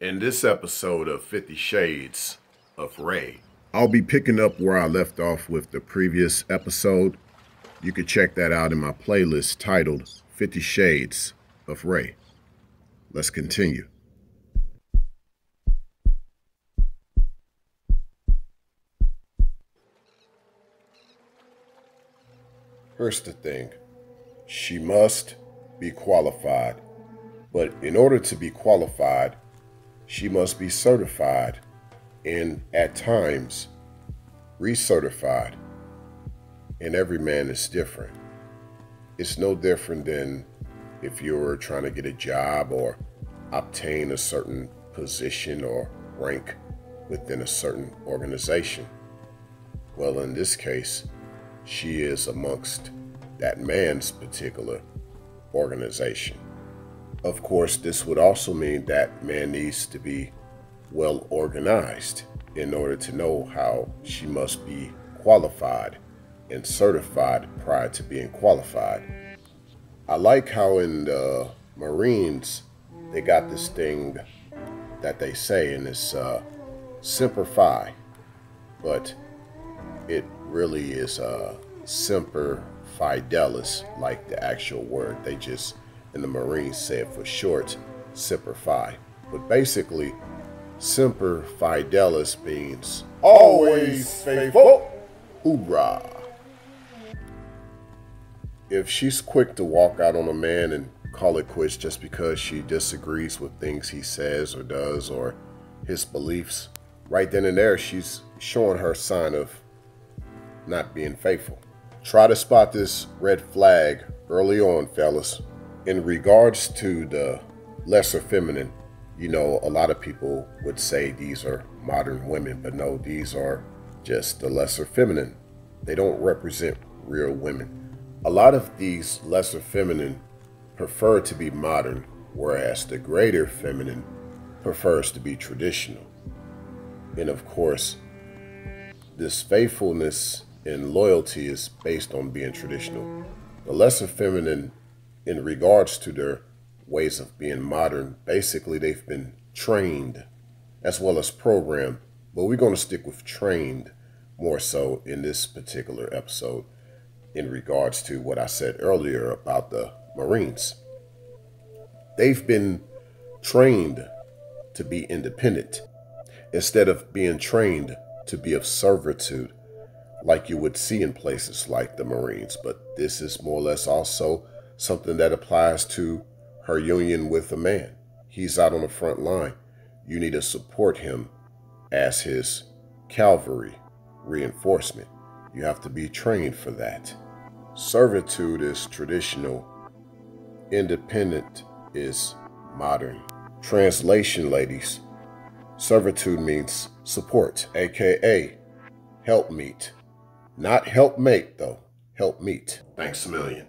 In this episode of 50 Shades of Ray, I'll be picking up where I left off with the previous episode. You can check that out in my playlist titled 50 Shades of Ray. Let's continue. Here's the thing. She must be qualified. But in order to be qualified, she must be certified and at times recertified. And every man is different. It's no different than if you're trying to get a job or obtain a certain position or rank within a certain organization. Well, in this case, she is amongst that man's particular organization. Of course, this would also mean that man needs to be well organized in order to know how she must be qualified and certified prior to being qualified. I like how in the Marines, they got this thing that they say, and it's Semper Fi, but it really is Semper Fidelis, like the actual word. They just, in the Marines, say it for short, Semper Fi. But basically, Semper Fidelis means always faithful. Hoorah! If she's quick to walk out on a man and call it quits just because she disagrees with things he says or does or his beliefs, right then and there, she's showing her sign of not being faithful. Try to spot this red flag early on, fellas. In regards to the lesser feminine, you know, a lot of people would say these are modern women, but no, these are just the lesser feminine. They don't represent real women. A lot of these lesser feminine prefer to be modern, whereas the greater feminine prefers to be traditional. And of course, this faithfulness and loyalty is based on being traditional. The lesser feminine, in regards to their ways of being modern, basically they've been trained as well as programmed, but we're going to stick with trained more so in this particular episode in regards to what I said earlier about the Marines. They've been trained to be independent instead of being trained to be of servitude like you would see in places like the Marines. But this is more or less also something that applies to her union with a man. He's out on the front line. You need to support him as his cavalry reinforcement. You have to be trained for that. Servitude is traditional. Independent is modern. Translation, ladies. Servitude means support, aka helpmeet. Not helpmate, though. Helpmeet. Thanks a million.